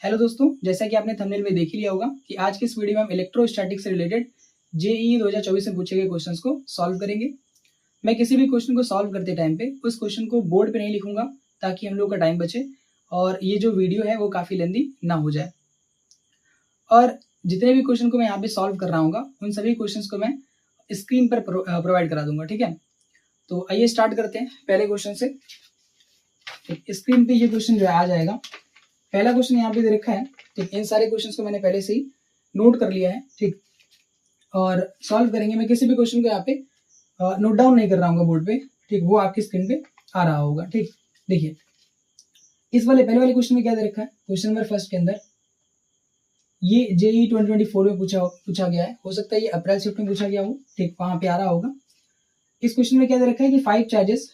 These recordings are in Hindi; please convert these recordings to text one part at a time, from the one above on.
हेलो दोस्तों, जैसा कि आपने थंबनेल में देख ही लिया होगा कि आज की इस वीडियो में हम इलेक्ट्रोस्टैटिक से रिलेटेड जेईई 2024 में पूछे गए क्वेश्चंस को सॉल्व करेंगे। मैं किसी भी क्वेश्चन को सॉल्व करते टाइम पे उस क्वेश्चन को बोर्ड पे नहीं लिखूंगा ताकि हम लोग का टाइम बचे और ये जो वीडियो है वो काफ़ी लेंदी ना हो जाए। और जितने भी क्वेश्चन को मैं यहाँ पे सॉल्व कर रहा हूँ उन सभी क्वेश्चन को मैं स्क्रीन पर प्रोवाइड करा दूंगा। ठीक है, तो आइए स्टार्ट करते हैं पहले क्वेश्चन से। स्क्रीन पे ये क्वेश्चन जो है आ जाएगा। पहला क्वेश्चन यहाँ पे दे रखा है। ठीक, इन सारे क्वेश्चंस को मैंने पहले से ही नोट कर लिया है। ठीक, और सॉल्व करेंगे। मैं किसी भी क्वेश्चन को यहाँ पे नोट डाउन नहीं कर रहा हूँ बोर्ड पे। ठीक, वो आपकी स्क्रीन पे आ रहा होगा। ठीक, देखिए इस वाले पहले वाले क्वेश्चन में क्या दे रखा है। क्वेश्चन नंबर फर्स्ट के अंदर ये जेईई 2024 में पूछा गया है। हो सकता है ये अप्रैल शिफ्ट में पूछा गया हो। ठीक, वहां पे आ रहा होगा। इस क्वेश्चन में क्या दे रखा है कि 5 charges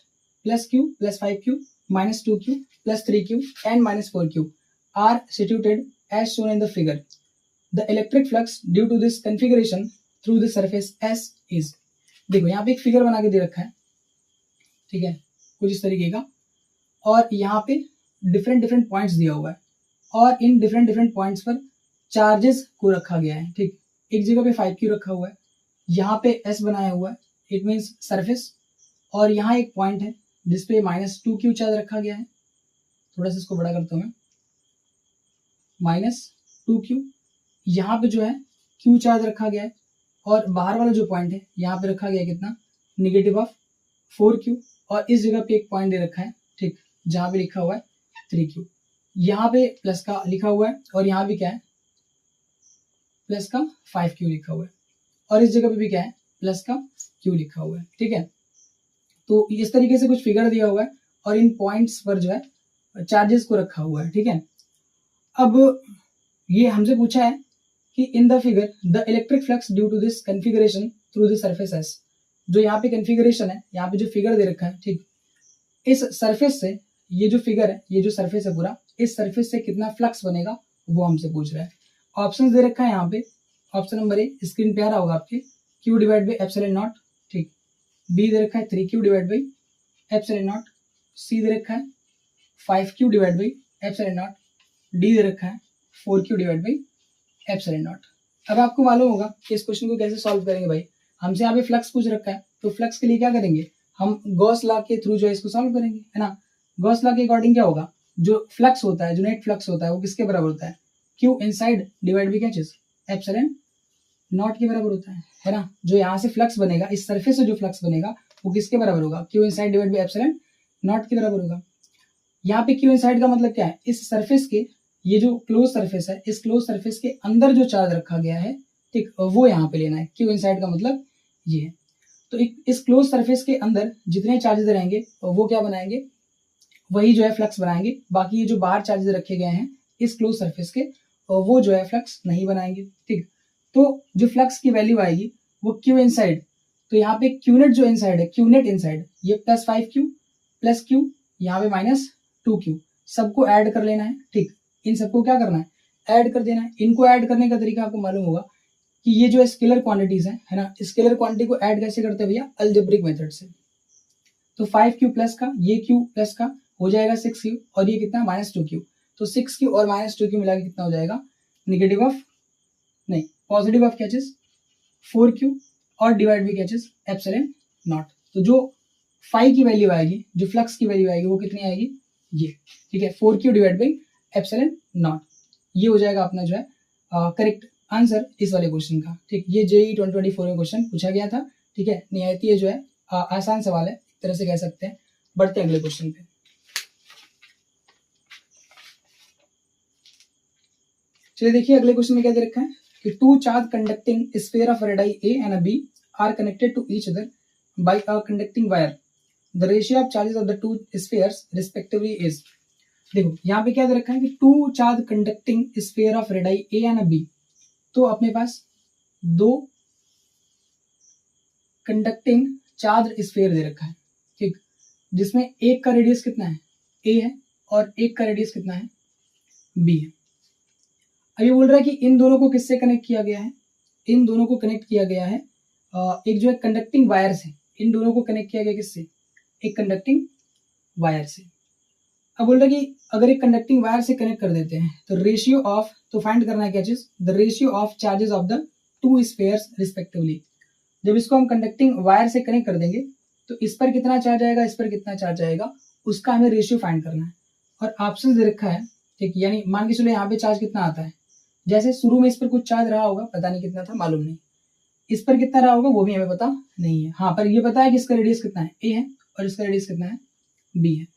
plus Q plus 5q minus 2q plus 3q and minus 4q are situated as shown in the figure. The electric flux due to this configuration through the surface S is. देखो यहाँ पे एक फिगर बना के दे रखा है। ठीक है, कुछ इस तरीके का, और यहाँ पे डिफरेंट पॉइंट्स दिया हुआ है और इन डिफरेंट पॉइंट्स पर चार्जेस को रखा गया है। ठीक, एक जगह पे 5q रखा हुआ है, यहाँ पे S बनाया हुआ है, इट मीन्स सरफेस, और यहाँ एक पॉइंट है जिसपे माइनस 2q चार्ज रखा गया है। थोड़ा सा इसको बड़ा करता हूँ मैं, माइनस 2q। यहाँ पे जो है q चार्ज रखा गया है और बाहर वाला जो पॉइंट है यहाँ पे रखा गया है कितना, नेगेटिव ऑफ 4q, और इस जगह पे एक पॉइंट दे रखा है। ठीक, जहाँ पे लिखा हुआ है 3q। यहाँ पे प्लस का लिखा हुआ है और यहाँ भी क्या है, प्लस का 5q लिखा हुआ है, और इस जगह पे भी क्या है, प्लस का q लिखा हुआ है। ठीक है, तो इस तरीके से कुछ फिगर दिया हुआ है और इन पॉइंट्स पर जो है चार्जेस को रखा हुआ है। ठीक है, अब ये हमसे पूछा है कि in the figure the electric flux due to this configuration through the surface S. जो यहाँ पे कन्फिगरेशन है, यहाँ पे जो फिगर दे रखा है, ठीक, इस सरफेस से ये जो फिगर है, ये जो सरफेस है पूरा, इस सरफेस से कितना फ्लक्स बनेगा वो हमसे पूछ रहा है। ऑप्शन दे रखा है यहाँ पे। ऑप्शन नंबर ए स्क्रीन पे आ रहा होगा आपके, q divide by epsilon not. ठीक, बी दे रखा है 3q divide by epsilon naught, C दे रखा है 5q divide by epsilon naught, D दे रखा है 4q divide by epsilon not. अब आपको मालूम होगा कि इस क्वेश्चन को कैसे सॉल्व करेंगे। भाई हमसे यहाँ पे फ्लक्स पूछ रखा है, तो फ्लक्स के लिए क्या करेंगे, हम गॉस लॉ के थ्रू जो है इसको सॉल्व करेंगे, है ना। गॉस लॉ के अकॉर्डिंग क्या होगा, जो फ्लक्स होता है, जो नेट फ्लक्स होता है, वो किसके बराबर होता है, क्यू इनसाइड डिवाइड बाई क्या चीज, एप्सिलॉन नॉट के बराबर होता है ना। जो यहाँ से फ्लक्स बनेगा, इस सरफेस से जो फ्लक्स बनेगा वो किसके बराबर होगा, Q inside divide by epsilon not के बराबर होगा। यहाँ पे क्यू इनसाइड का मतलब क्या है, इस सरफेस के, ये जो क्लोज सरफेस है, इस क्लोज सरफेस के अंदर जो चार्ज रखा गया है, ठीक, वो यहाँ पे लेना है। क्यू इनसाइड का मतलब ये है। तो इस क्लोज सरफेस के अंदर जितने चार्जेस रहेंगे वो क्या बनाएंगे, वही जो है फ्लक्स बनाएंगे। बाकी ये जो बाहर चार्जेस रखे गए हैं इस क्लोज सरफेस के, वो जो है फ्लक्स नहीं बनाएंगे। ठीक, तो जो फ्लक्स की वैल्यू आएगी वो क्यू इनसाइड, तो यहाँ पे क्यूनेट जो इनसाइड है, क्यूनेट इनसाइड, ये प्लस 5q प्लस q, यहाँ पे माइनस 2q, सबको ऐड कर लेना है। ठीक, इन सबको क्या करना है, ऐड कर देना है। इनको ऐड करने का तरीका आपको मालूम होगा कि ये जो स्केलर क्वांटिटीज है ना, स्केलर क्वांटिटी को ऐड कैसे करते हैं भैया, अलजेब्रिक मेथड से। तो 5q प्लस का, ये q प्लस का हो जाएगा 6q, और ये कितना, माइनस 2q। तो 6q और माइनस 2q मिला के कितना हो जाएगा, निगेटिव ऑफ, नहीं पॉजिटिव ऑफ क्या चीज, 4q, और डिवाइड भी क्या चीज, एप्सिलॉन नॉट। तो जो फाई की वैल्यू आएगी, जो फ्लक्स की वैल्यू आएगी वो कितनी आएगी, ये। ठीक है, 4q divide by epsilon naught. ये हो जाएगा अपना जो है करेक्ट आंसर इस वाले क्वेश्चन का। ठीक, ये जेईई 2024 में क्वेश्चन पूछा गया था। ठीक है, निहायत ये जो है आसान सवाल है, एक तरह से कह सकते हैं। बढ़ते हैं अगले क्वेश्चन पे। चलिए देखिए अगले क्वेश्चन में क्या दे रखा है कि two charge conducting sphere of radii A and B are connected to each other by a conducting wire. The ratio of charges of the two spheres respectively is. देखो यहाँ पे क्या दे रखा है कि two charge conducting sphere of radii A and B. तो अपने पास दो कंडक्टिंग चार्ज स्फीयर दे रखा है, ठीक, जिसमें एक का रेडियस कितना है, ए है, और एक का रेडियस कितना है, बी है। अब ये बोल रहा है कि इन दोनों को किससे कनेक्ट किया गया है, इन दोनों को कनेक्ट किया गया है एक जो है कंडक्टिंग वायर से। इन दोनों को कनेक्ट किया गया किससे, एक कंडक्टिंग वायर से। अब बोल रहा है कि अगर एक कंडक्टिंग वायर से कनेक्ट कर देते हैं तो रेशियो ऑफ, तो फाइंड करना है क्या चीज, the ratio of charges of the two spheres respectively. जब इसको हम कंडक्टिंग वायर से कनेक्ट कर देंगे तो इस पर कितना चार्ज आएगा, इस पर कितना चार्ज आएगा, उसका हमें रेशियो फाइंड करना है। और ऑप्शन दे रखा है, ठीक, यानी मान के चलो यहाँ पे चार्ज कितना आता है, जैसे शुरू में इस पर कुछ चार्ज रहा होगा, पता नहीं कितना था, मालूम नहीं, इस पर कितना रहा होगा वो भी हमें पता नहीं है। हाँ, पर ये पता है कि इसका रेडियस कितना है, ए है, और इसका रेडियस कितना है, बी है।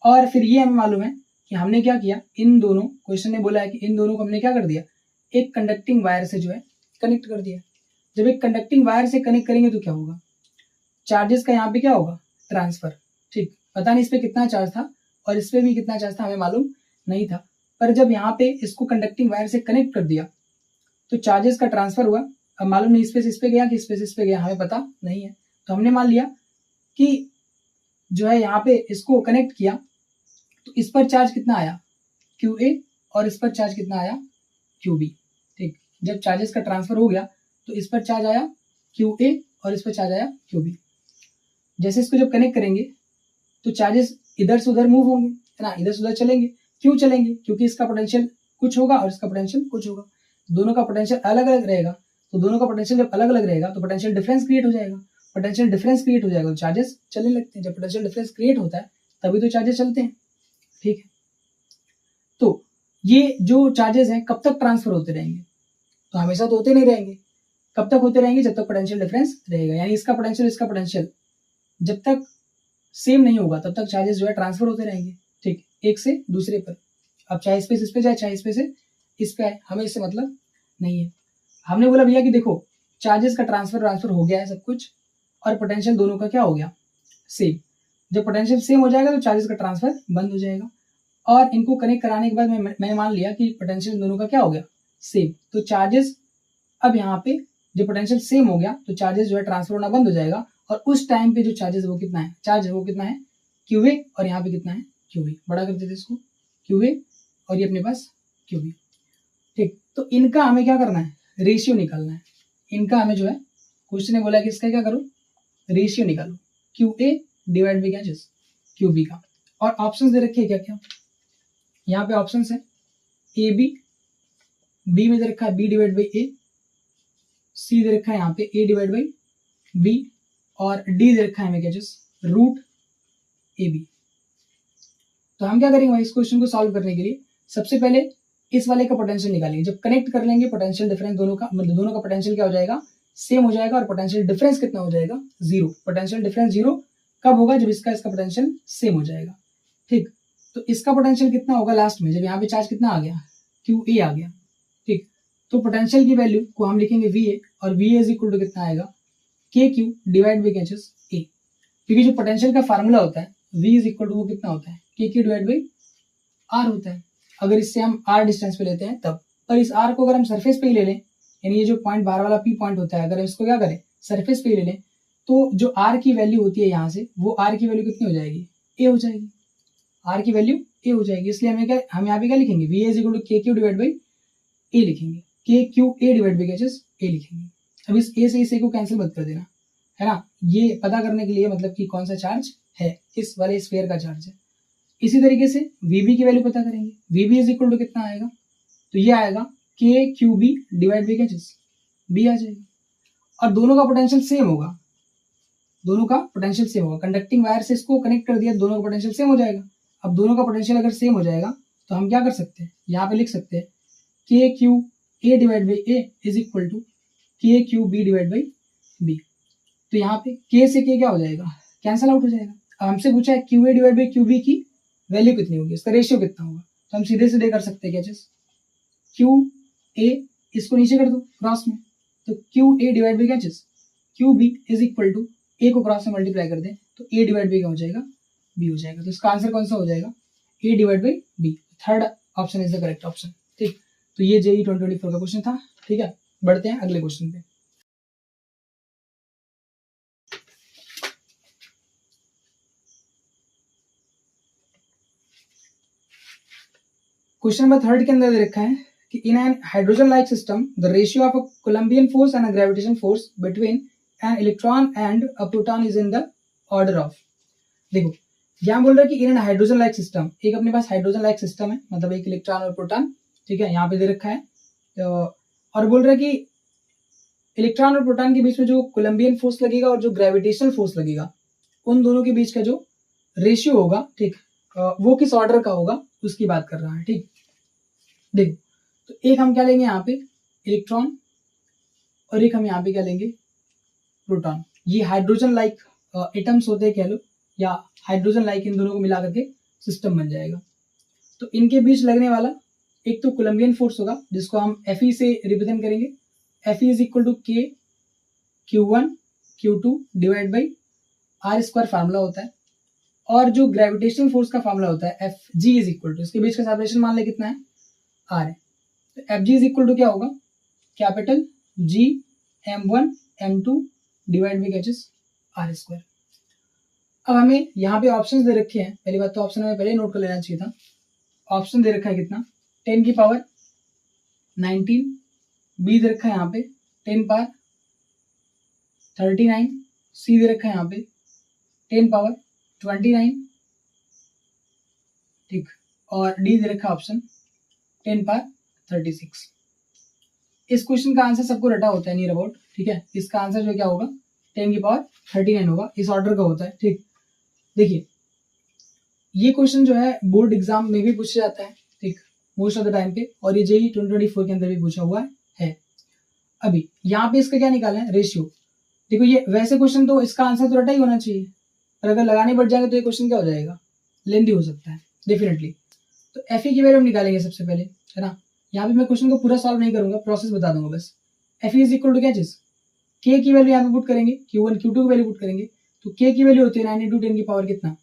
और फिर ये हमें मालूम है कि हमने क्या किया, इन दोनों, क्वेश्चन ने बोला है कि इन दोनों को हमने क्या कर दिया, एक कंडक्टिंग वायर से जो है कनेक्ट कर दिया। जब एक कंडक्टिंग वायर से कनेक्ट करेंगे तो क्या होगा, चार्जेस का यहाँ पे क्या होगा, ट्रांसफर। ठीक, पता नहीं इस पे कितना चार्ज था और इस पे भी कितना चार्ज था, हमें मालूम नहीं था, पर जब यहाँ पे इसको कंडक्टिंग वायर से कनेक्ट कर दिया तो चार्जेस का ट्रांसफर हुआ। अब मालूम नहीं इस पे गया कि इस पे गया, हमें पता नहीं है, तो हमने मान लिया कि जो है यहाँ पे इसको कनेक्ट किया तो इस पर चार्ज कितना आया, QA, और इस पर चार्ज कितना आया, QB। ठीक, जब चार्जेस का ट्रांसफर हो गया तो इस पर चार्ज आया QA और इस पर चार्ज आया QB। जैसे इसको जब कनेक्ट करेंगे तो चार्जेस इधर से उधर मूव होंगे, है ना, इधर से उधर चलेंगे। क्यों चलेंगे, क्योंकि इसका पोटेंशियल कुछ होगा और इसका पोटेंशियल कुछ होगा, दोनों का पोटेंशियल अलग अलग रहेगा। तो दोनों का पोटेंशियल जब अलग अलग रहेगा तो पोटेंशियल डिफरेंस क्रिएट हो जाएगा। पोटेंशियल डिफरेंस क्रिएट हो जाएगा तो चार्जेस चलने लगते हैं। जब पोटेंशियल डिफरेंस क्रिएट होता है तभी तो चार्जेस चलते हैं। ठीक है, तो ये जो चार्जेस हैं कब तक ट्रांसफर होते रहेंगे, तो हमेशा तो होते नहीं रहेंगे। कब तक होते रहेंगे, जब तक पोटेंशियल डिफरेंस रहेगा, यानी इसका पोटेंशियल इसका पोटेंशियल जब तक सेम नहीं होगा तब तक चार्जेस जो है ट्रांसफर होते रहेंगे। ठीक, एक से दूसरे पर। अब चाहे स्पेस इस पे जाए, चाहे स्पेस से इस पे आए, हमें इससे मतलब नहीं है। हमने बोला भैया कि देखो चार्जेस का ट्रांसफर हो गया है सब कुछ, और पोटेंशियल दोनों का क्या हो गया, सेम। जब पोटेंशियल सेम हो जाएगा तो चार्जेस का ट्रांसफर बंद हो जाएगा। और इनको कनेक्ट कराने के बाद मैंने मान लिया कि पोटेंशियल दोनों का क्या हो गया, सेम। तो चार्जेस, अब यहाँ पे जब पोटेंशियल सेम हो गया तो चार्जेस जो है ट्रांसफर होना बंद हो जाएगा। और उस टाइम पे जो चार्जेस वो कितना है, चार्ज है वो कितना है, QA, और यहाँ पे कितना है, QB। बड़ा कर देते इसको, QA, और ये अपने पास QB। ठीक, तो इनका हमें क्या करना है, रेशियो निकालना है। इनका हमें जो है क्वेश्चन ने बोला कि इसका क्या करो, रेशियो निकालो, QA डिवाइड बाई क्या चीज, QB का। और ऑप्शंस दे रखे हैं क्या क्या, यहाँ पे ऑप्शंस है AB, B में दे रखा है B divide by A, C दे रखा है यहाँ पे A डिवाइड बाई B, और D दे रखा है हमें क्या चीज, रूट AB। तो हम क्या करेंगे भाई, इस क्वेश्चन को सॉल्व करने के लिए सबसे पहले इस वाले का पोटेंशियल निकालेंगे। जब कनेक्ट कर लेंगे पोटेंशियल डिफरेंस दोनों का, मतलब दोनों का पोटेंशियल क्या हो जाएगा, सेम हो जाएगा, और पोटेंशियल डिफरेंस कितना हो जाएगा, 0। पोटेंशियल डिफरेंस 0 कब होगा, जब इसका पोटेंशियल सेम हो जाएगा। ठीक, तो इसका पोटेंशियल कितना होगा लास्ट में, जब यहाँ पे चार्ज कितना आ गया, QA आ गया। ठीक, तो पोटेंशियल की वैल्यू को हम लिखेंगे VA, और VA इज इक्वल टू कितना आएगा, KQ डिवाइड बाई A। क्योंकि जो पोटेंशियल का फार्मूला होता है V इज इक्वल टू वो कितना होता है, KQ डिवाइड बाई R होता है। अगर इससे हम R डिस्टेंस पे लेते हैं तब, पर इस R को अगर हम सरफेस पे ही ले लें, यानी ये जो पॉइंट बाहर वाला P पॉइंट होता है, अगर इसको क्या करें, सरफेस पे ही ले लें, तो जो R की वैल्यू होती है यहाँ से, वो R की वैल्यू कितनी हो जाएगी, A हो जाएगी। R की वैल्यू A हो जाएगी, इसलिए हम यहाँ पे क्या लिखेंगे, VA is equal to KQ divide by A लिखेंगे, KQA डिवाइड बाई A लिखेंगे। अब इस A से इस A को कैंसिल मत कर देना, है ना, ये पता करने के लिए, मतलब कि कौन सा चार्ज है, किस वाले स्फीयर का चार्ज है। इसी तरीके से VB की वैल्यू पता करेंगे, VB इज इक्वल टू कितना आएगा, तो ये आएगा KQB डिवाइड बाई B आ जाएगा। और दोनों का पोटेंशियल सेम होगा, दोनों का पोटेंशियल सेम होगा। कंडक्टिंग वायर से इसको कनेक्ट कर दिया, दोनों का पोटेंशियल सेम हो जाएगा। अब दोनों का पोटेंशियल अगर सेम हो जाएगा तो हम क्या कर सकते हैं, यहाँ पे लिख सकते हैं KQA divide by A is equal to KQB divide by B। तो यहाँ पे K से K क्या हो जाएगा, कैंसल आउट हो जाएगा। अब हमसे पूछा है QA डिवाइड बाई QB की वैल्यू कितनी होगी, इसका रेशियो कितना होगा, तो हम सीधे सीधे कर सकते हैं क्या चीज, QA, इसको नीचे कर दो क्रॉस में, तो QA डिवाइड बाई क्या चीज, QB is equal to A को क्रॉस में मल्टीप्लाई कर दें तो A डिवाइड बाई क्या हो जाएगा, B हो जाएगा। तो इसका आंसर कौन सा हो जाएगा, A divide by B। Third option is the correct option. ठीक, तो ये JEE 2024 का क्वेश्चन था। ठीक है, बढ़ते हैं अगले क्वेश्चन पे। क्वेश्चन नंबर 3 के अंदर दे रखा है कि in an hydrogen like system the ratio of a Columbian force and a gravitation force between an electron and a proton is in the order of. देखो यहाँ बोल रहा है कि इन हाइड्रोजन लाइक सिस्टम, एक अपने पास हाइड्रोजन लाइक सिस्टम है, मतलब एक इलेक्ट्रॉन और प्रोटॉन, ठीक है, यहाँ पे दे रखा है। तो और बोल रहा है कि इलेक्ट्रॉन और प्रोटॉन के बीच में जो कोलम्बियन फोर्स लगेगा और जो ग्रेविटेशनल फोर्स लगेगा, उन दोनों के बीच का जो रेशियो होगा, ठीक, वो किस ऑर्डर का होगा उसकी बात कर रहा है। ठीक, देखो, तो एक हम क्या लेंगे यहाँ पे इलेक्ट्रॉन और एक हम यहाँ पे क्या लेंगे प्रोटॉन। ये हाइड्रोजन लाइक एटम्स होते हैं कह लो, या हाइड्रोजन लाइक इन दोनों को मिला करके सिस्टम बन जाएगा। तो इनके बीच लगने वाला एक तो कोलम्बियन फोर्स होगा, जिसको हम Fe से रिप्रेजेंट करेंगे। Fe is equal to K Q1 Q2 divide by R square formula होता है। और जो ग्रेविटेशनल फोर्स का फार्मूला होता है Fg इज इक्वल टू, इसके बीच का सेपरेशन मान ले कितना है, R है। तो Fg इज इक्वल टू क्या होगा, capital G M1 M2 divide by R square. अब हमें यहाँ पे ऑप्शंस दे रखे हैं, पहली बात तो ऑप्शन हमें पहले नोट कर लेना चाहिए था। ऑप्शन दे रखा है कितना, 10 की पावर 19, बी दे रखा है यहाँ पे 10 पावर 39, सी दे रखा है यहाँ पे 10 पावर 29, ठीक, और डी दे रखा है ऑप्शन 10 पावर 36। इस क्वेश्चन का आंसर सबको रटा होता है नियर अबाउट, ठीक है। इसका आंसर जो क्या होगा 10 की पावर 39 होगा, इस ऑर्डर का होता है। ठीक, देखिए ये क्वेश्चन जो है बोर्ड एग्जाम में भी पूछा जाता है, ठीक, मोस्ट ऑफ द टाइम पे, और ये जेईई 2024 के अंदर भी पूछा हुआ है। अभी यहाँ पे इसका क्या निकाला है, रेशियो। देखो ये वैसे क्वेश्चन तो इसका आंसर तो रटा ही होना चाहिए, पर अगर लगाने बढ़ जाएंगे तो ये क्वेश्चन क्या हो जाएगा, लेंदी हो सकता है डेफिनेटली। तो Fe की वैल्यू हम निकालेंगे सबसे पहले, है ना। यहाँ पे मैं क्वेश्चन को पूरा सॉल्व नहीं करूंगा, प्रोसेस बता दूंगा बस। Fe इज इक्वल टू क्या चीज, K की वैल्यू यहाँ पे पुट करेंगे, Q1 Q2 की वैल्यू पुट करेंगे। तो K की वैल्यू होती है 9 इंटू 10 की पावर कितना,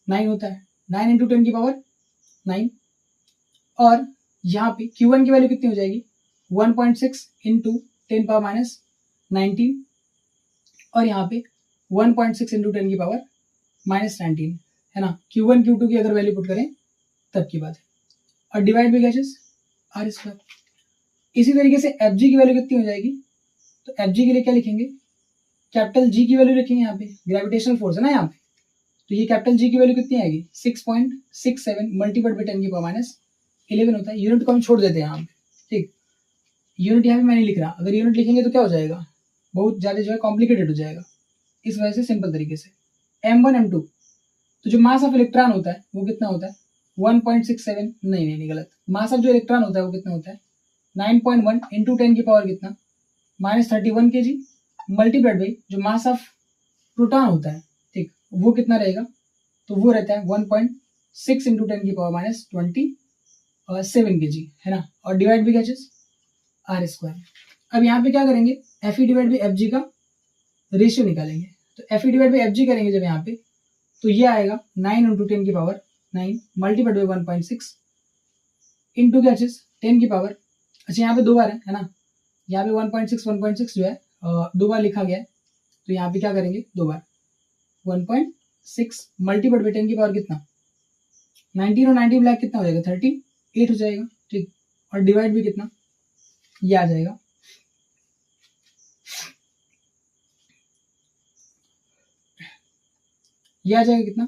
9 होता है, 9 इंटू 10 की पावर 9। और यहाँ पे Q1 की वैल्यू कितनी हो जाएगी, 1.6 इंटू 10 पावर माइनस 19, और यहाँ पे 1.6 इंटू 10 की पावर माइनस 19, है ना। Q1 Q2 की अगर वैल्यू पुट करें तब की बात है, और डिवाइड बाई क्या R स्क्वायर। इसी तरीके से Fg की वैल्यू कितनी हो जाएगी, तो Fg के लिए क्या लिखेंगे, कैपिटल G की वैल्यू रखेंगे, यहाँ पे ग्रेविटेशनल फोर्स है ना यहाँ पे, तो ये कैपिटल G की वैल्यू कितनी आएगी 6.67 मल्टीप्लाइड बाई 10 की पावर माइनस 11 होता है। यूनिट को हम छोड़ देते हैं यहाँ पे, ठीक, यूनिट यहाँ पे मैं नहीं लिख रहा, अगर यूनिट लिखेंगे तो क्या हो जाएगा, बहुत ज्यादा जो है कॉम्प्लिकेटेड हो जाएगा। इस वजह से सिंपल तरीके से M1 M2, तो जो मास ऑफ इलेक्ट्रॉन होता है वो कितना होता है 1.67, नहीं गलत, मास ऑफ जो इलेक्ट्रॉन होता है वो कितना होता है 9.1 इंटू 10 की पावर कितना माइनस 31 kg मल्टीप्लाइड बाई जो मास ऑफ प्रोटॉन होता है, ठीक, वो कितना रहेगा, तो वो रहता है 1.6 इंटू 10 की पावर माइनस 27 kg, है ना, और डिवाइड भी क्या चीज R स्क्वायर। अब यहाँ पे क्या करेंगे, Fe डिवाइड बाई Fg का रेशियो निकालेंगे। तो Fe डिवाइड बाई Fg करेंगे जब यहाँ पे, तो ये आएगा 9 इंटू 10 की पावर 9 मल्टीप्लाइड बाई 1.6 इंटू क्या चीज 10 की पावर, अच्छा यहाँ पे दो बार है ना, यहाँ पे 1.6 जो है दो बार लिखा गया है, तो यहाँ पे क्या करेंगे दो बार 1.6 मल्टीप्लाइड बाई 10 की पावर कितना 19 और 19 ब्लैक कितना हो जाएगा 38 हो जाएगा, ठीक, और डिवाइड भी कितना ये आ जाएगा, ये आ जाएगा कितना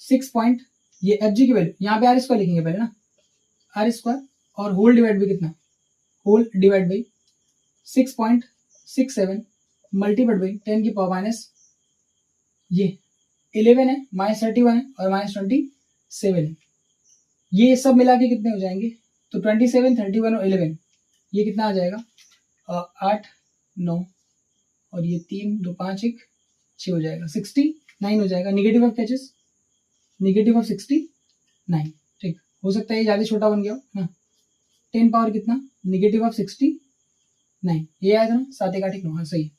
6 पॉइंट, ये Fg की वैल्यू यहाँ पे R स्क्वायर लिखेंगे पहले ना, R स्क्वायर, और होल डिवाइड बाई कितना, whole divide by 6.67 multiplied by 10 की पावर माइनस ये 11 है, माइनस 31 है, और माइनस 27 है। ये सब मिला के कितने हो जाएंगे, तो 27, 31 और 11, ये कितना आ जाएगा 8 9, और ये 3 2 5 1 6 हो जाएगा 69 हो जाएगा। Negative of catches, negative of 69, ठीक, हो सकता है ये ज़्यादा छोटा बन गया हो ना, 10 पावर कितना निगेटिव ऑफ 69, ये आया था ना 7 1 8 1 9, हाँ सही,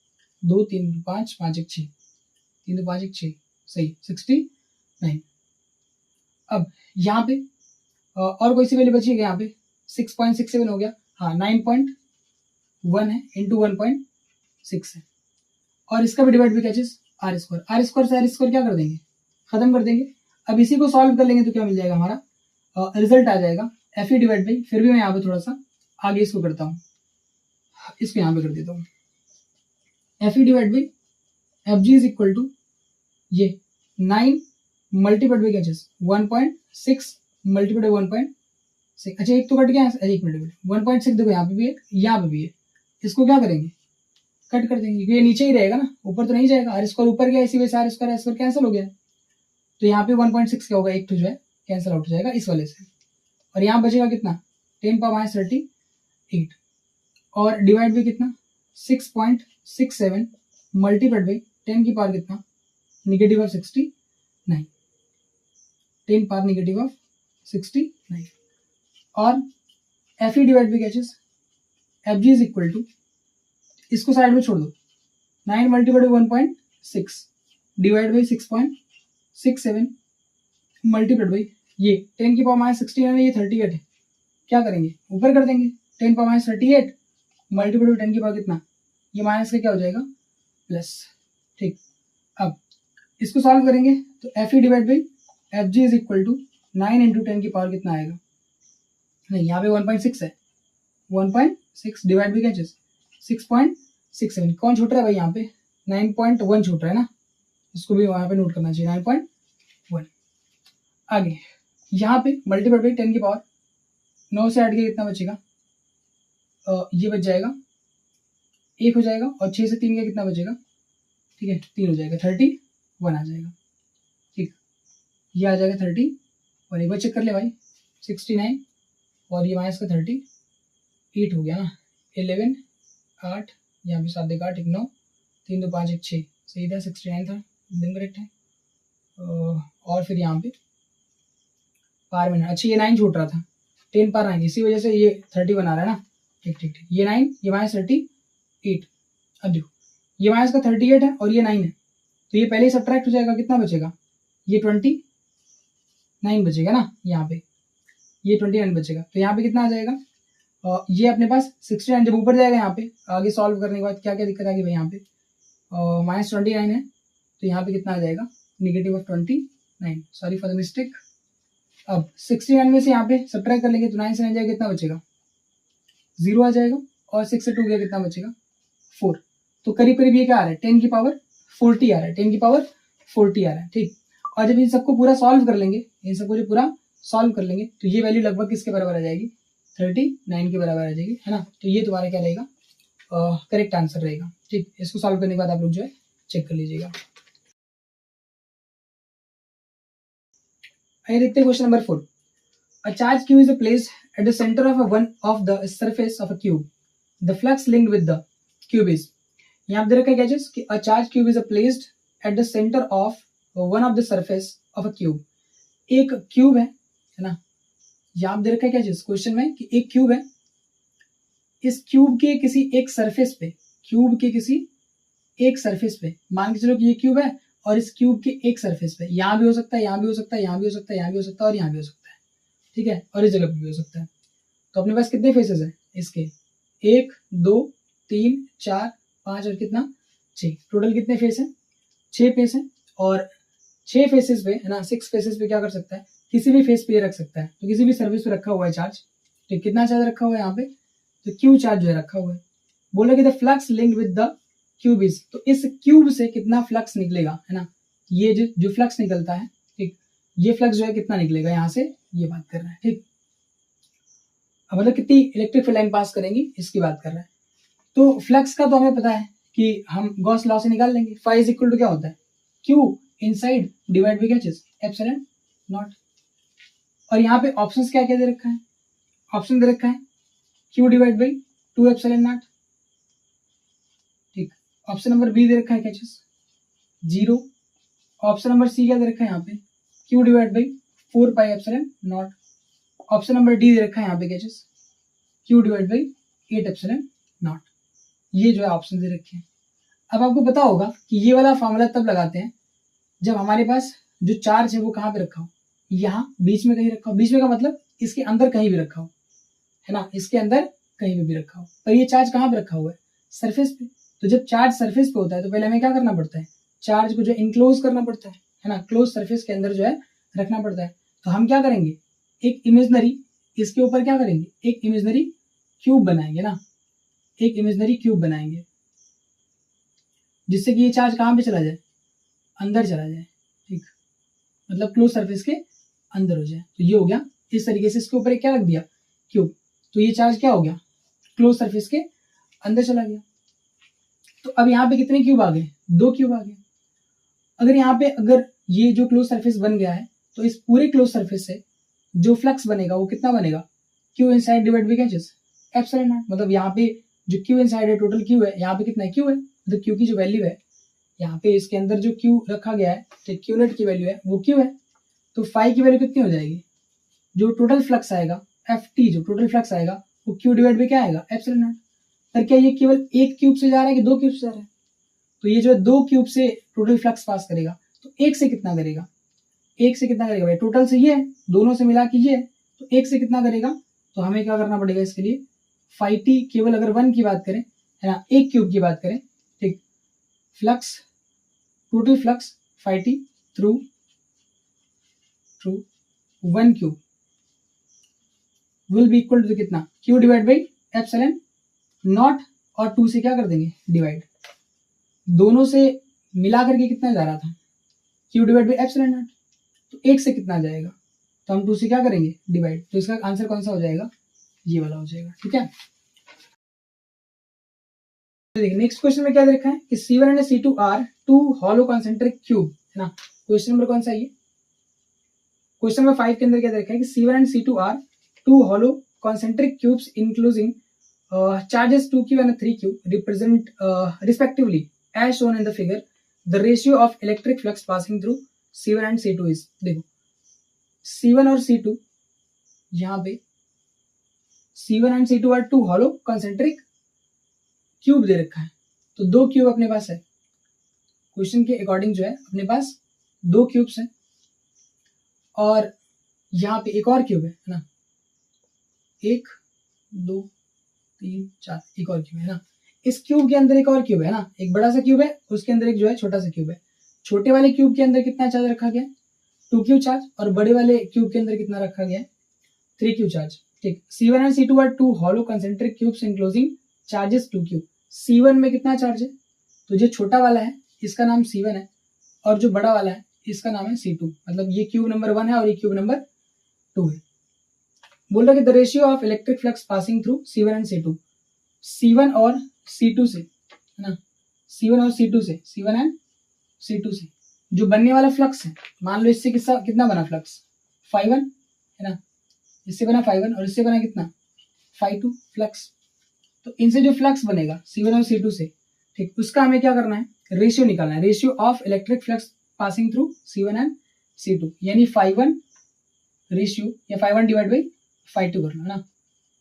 2 3 5 5 1 6, 3 2 5 1 6, सही 69। अब यहाँ पे और कोई सी वैल्यू बची है यहाँ पे 6.67 हो गया, हाँ 9.1 है इंटू 1.6 है, और इसका भी डिवाइड भी क्या चीज R स्क्वायर, R स्क्वायर से R स्क्वायर क्या कर देंगे खत्म कर देंगे। अब इसी को सॉल्व कर लेंगे तो क्या मिल जाएगा हमारा रिजल्ट आ जाएगा Fe डिवाइड बाई, फिर भी मैं यहाँ पे थोड़ा सा आगे इसको करता हूँ, इसको यहाँ पे कर देता हूँ, Fe divide by Fg is equal to ये 9 मल्टीप्लाइड बाई क्या चीज 1.6 मल्टीप्लाइड 1.6। अच्छा एक तो कट गया, एक मिनट 1.6 देखो यहाँ पे भी है यहाँ पे भी है, इसको क्या करेंगे कट कर देंगे क्योंकि ये नीचे ही रहेगा ना, ऊपर तो नहीं जाएगा। आर स्क्वायर ऊपर गया, इसी वजह से आर स्क्वायर कैंसिल हो गया। तो यहाँ पे 1.6 क्या होगा, एक तो जो है कैंसिल आउट हो जाएगा इस वाले से, और यहाँ बचेगा कितना 10⁻38 और डिवाइड बाई कितना 6.67 मल्टीप्लाइड बाई 10 की पावर कितना negative of 69, 10 power negative of 69 और एफ ई डिवाइड बाई क्या चीज F G is equal to, इसको साइड में छोड़ दो, 9 multiplied by 1.6 divide by 6.67 multiplied by ये 10 की पावर -69 है, ये 38 है, क्या करेंगे ऊपर कर देंगे 10 पावर -38 मल्टीप्लाइड बाई 10 की पावर कितना, ये माइनस का क्या हो जाएगा प्लस। ठीक, अब इसको सॉल्व करेंगे तो F E divide by F G is equal to 9 into 10 की पावर कितना आएगा, नहीं यहाँ पे 1.6 है, 1.6 डिवाइड बाई क्या चीज 6.67, कौन छूट रहा है भाई यहाँ पे 9.1 छूट रहा है ना, इसको भी वहाँ पे नोट करना चाहिए 9.1। आगे यहाँ पे मल्टीप्लाइड बाई 10 की पावर 9 से 8 के कितना बचेगा, ये बच जाएगा 1 हो जाएगा, और 6 से 3 का कितना बचेगा, ठीक है 3 हो जाएगा 31 आ जाएगा। ठीक, ये आ जाएगा 31, एक बार चेक कर ले भाई 69 और ये माइनस का 38 हो गया ना, 11 8 यहाँ पे 7 देखा 8 9 3 2 5 1 6 सही था, 69 था एकदम करेक्ट है। और फिर यहाँ पे पार में, अच्छा ये 9 छूट रहा था 10 पार 9, इसी वजह से ये 31 आ रहा है ना। ठीक ठीक ठीक, ये 9 ये माइनस 38, अब देखो ये माइनस का 38 है और ये 9 है, तो ये पहले ही सब्ट्रैक्ट हो जाएगा, कितना बचेगा ये 29 बचेगा ना, यहाँ पे ये 29 बचेगा, तो यहाँ पे कितना आ जाएगा, ये अपने पास 69 जब ऊपर जाएगा यहाँ पे आगे सॉल्व करने के बाद क्या क्या दिक्कत आ गई भाई, यहाँ पे -29 है, तो यहाँ पे कितना आ जाएगा negative of 29, sorry for the mistake. अब 69 में से यहाँ पे सब्ट्रैक्ट कर लेंगे तो 9 से 9 जाएगा कितना बचेगा 0 आ जाएगा, और 6 से 2 गया कितना बचेगा 4, तो करीब करीब ये क्या आ रहा है 10 की पावर 40 आ रहा है, 10 की पावर 40 आ रहा है। ठीक, और जब इन सबको पूरा सॉल्व कर लेंगे, इन सबको जो पूरा सॉल्व कर लेंगे तो ये वैल्यू लगभग किसके बराबर आ जाएगी 39 के बराबर आ जाएगी, है ना। तो ये तुम्हारा क्या रहेगा करेक्ट आंसर रहेगा। ठीक, इसको सॉल्व करने के बाद आप लोग जो है चेक कर लीजिएगा। आइए देखते हैं question number 4। A charge q is placed at the center of one of the surface of a cube. The flux linked with the cube is, यहाँ पे दे रखा है क्या चीज कि a charge cube is placed at the center of one of the surface of a cube. एक क्यूब है ना, यहाँ पे दे रखा है क्या चीज क्वेश्चन में कि एक क्यूब है, इस क्यूब के किसी एक सरफेस पे, क्यूब के किसी एक सरफेस पे, मान के चलो कि ये क्यूब है और इस क्यूब के एक सरफेस पे, यहाँ भी हो सकता है, यहाँ भी हो सकता है, यहाँ भी हो सकता है, यहाँ भी हो सकता है और यहाँ भी हो सकता है, ठीक है, और इस जगह पे भी हो सकता है। तो अपने पास कितने फेसेस हैं इसके 1 2 3 4 5 और कितना 6, टोटल कितने फेस हैं 6 फेस हैं, और 6 फेसेस पे है ना 6 फेसेस पे क्या कर सकता है किसी भी फेस पे ये रख सकता है, तो किसी भी सर्फेस पे रखा हुआ है चार्ज, तो कितना चार्ज रखा हुआ है यहाँ पे, तो क्यू चार्ज जो है रखा हुआ है। बोला कि the flux linked with the cube is, तो इस क्यूब से कितना फ्लक्स निकलेगा, है ना, ये जो फ्लक्स निकलता है, ठीक, ये फ्लक्स जो है कितना निकलेगा यहाँ से, ये बात कर रहा है। ठीक, अब मतलब कितनी इलेक्ट्रिक फील्ड लाइन पास करेंगी इसकी बात कर रहा है। तो फ्लक्स का तो हमें पता है कि हम गॉस लॉ से निकाल लेंगे, फाई इज इक्वल टू क्या होता है क्यू इनसाइड डिवाइड बाई क्या चीज एप्सिलॉन नॉट, और यहाँ पे ऑप्शंस क्या क्या दे रखा है, ऑप्शन दे रखा है Q divide by 2 epsilon not, ठीक, ऑप्शन नंबर बी दे रखा है क्या चीज 0, ऑप्शन नंबर सी क्या दे रखा है यहाँ पे q divide by 4 pi epsilon naught, option number D दे रखा है यहाँ पे क्या चीज q divide by 8 epsilon naught, ये जो है ऑप्शन दे रखे हैं। अब आपको पता होगा कि ये वाला फॉर्मूला तब लगाते हैं जब हमारे पास जो चार्ज है वो कहाँ पे रखा हो, यहाँ बीच में कहीं रखा हो, बीच में का मतलब इसके अंदर कहीं भी रखा हो, है ना, इसके अंदर कहीं पे भी रखा हो, पर ये चार्ज कहाँ पे रखा हुआ है सरफेस पे। तो जब चार्ज सरफेस पे होता है तो पहले हमें क्या करना पड़ता है चार्ज को जो इनक्लोज करना पड़ता है ना, क्लोज सरफेस के अंदर जो है रखना पड़ता है। तो हम क्या करेंगे एक इमेजनरी, इसके ऊपर क्या करेंगे एक इमेजनरी क्यूब बनाएंगे ना, एक इमेजनरी क्यूब बनाएंगे जिससे कि ये चार्ज कहाँ पे चला जाए अंदर चला जाए। ठीक, मतलब क्लोज सरफेस के अंदर हो जाए। तो ये हो गया, इस तरीके से इसके ऊपर क्या रख दिया, क्यूब, तो ये चार्ज क्या हो गया, क्लोज सरफेस के अंदर चला गया। तो अब यहाँ पे कितने क्यूब आ गए, 2 क्यूब आ गए। अगर यहाँ पे अगर ये जो क्लोज सरफेस बन गया है, तो इस पूरे क्लोज सरफेस से जो फ्लक्स बनेगा वो कितना बनेगा, Q inside divide by catches epsilon not. मतलब यहाँ पे जो क्यू इनसाइड है, टोटल क्यू है, यहाँ पे कितना है, क्यू है, तो क्यू की जो वैल्यू है यहाँ पे इसके अंदर जो क्यू रखा गया है, तो क्यू नेट की वैल्यू है वो क्यू है। तो फाई की वैल्यू कितनी हो जाएगी, जो टोटल फ्लक्स आएगा एफ टी, जो टोटल फ्लक्स आएगा वो क्यू डिवाइड बाय क्या आएगा, एप्सिलॉन नॉट। पर क्या ये केवल एक क्यूब से जा रहा है कि 2 क्यूब से जा रहा है, तो ये जो 2 क्यूब से टोटल फ्लक्स पास करेगा, तो एक से कितना करेगा, एक से कितना करेगा भाई, टोटल से ये है, दोनों से मिला के ये है, तो एक से कितना करेगा, तो हमें क्या करना पड़ेगा इसके लिए, फाई टी केवल अगर 1 की बात करें, है ना, एक क्यूब की बात करें, ठीक, flux, total flux phi T through 1 cube will be equal to कितना, q divide by epsilon not, और 2 से क्या कर देंगे डिवाइड, दोनों से मिला करके कितना जा रहा था, Q divide by epsilon not, तो एक से कितना जाएगा, तो हम 2 से क्या करेंगे डिवाइड, तो इसका आंसर कौन सा हो जाएगा, ये वाला हो जाएगा। ठीक है, देखिए नेक्स्ट क्वेश्चन में क्या दे रखा है कि C1 and C2 are 2 hollow concentric cube, है ना। क्वेश्चन नंबर कौन सा है ये, क्वेश्चन नंबर 5 के अंदर क्या दे रखा है कि C1 and C2 are 2 hollow concentric cubes enclosing charges 2q and 3q represent respectively as shown in the figure. The ratio of electric flux passing through C1 and C2 is, देखो C1 और C2, यहाँ पे C1 and C2 are 2 hollow concentric cube दे रखा है, तो 2 क्यूब अपने पास है, क्वेश्चन के अकॉर्डिंग जो है अपने पास 2 क्यूब्स हैं, और यहाँ पे एक और क्यूब है ना, 1 2 3 4 एक और क्यूब है ना, इस क्यूब के अंदर एक और क्यूब है ना, एक बड़ा सा क्यूब है, उसके अंदर एक जो है छोटा सा क्यूब है। छोटे वाले क्यूब के अंदर कितना चार्ज रखा गया है, 2q चार्ज, और बड़े वाले क्यूब के अंदर कितना रखा गया है, 3q चार्ज। ठीक, C1 and C2 are 2 hollow concentric cubes enclosing charges 2q। C1 में कितना चार्ज है, तो जो छोटा वाला है इसका नाम C1 है, और जो बड़ा वाला है इसका नाम है C2, मतलब ये क्यूब नंबर 1 है और ये क्यूब नंबर 2 है। बोल रहा है कि the ratio of electric flux passing through C1 and C2, C1 और C2 से, है ना, C1 और C2 से, C1 एंड C2 से जो बनने वाला फ्लक्स है, मान लो इससे कितना बना फ्लक्स, φ1 है ना, इससे बना φ1 और इससे बना कितना, φ2 फ्लक्स। तो इनसे जो फ्लक्स बनेगा C1 और C2 से, ठीक, उसका हमें क्या करना है, रेशियो निकालना है, ratio of electric flux passing through C1 and C2, यानी φ1 रेशियो या φ1 डिवाइड बाई φ2 करना है ना,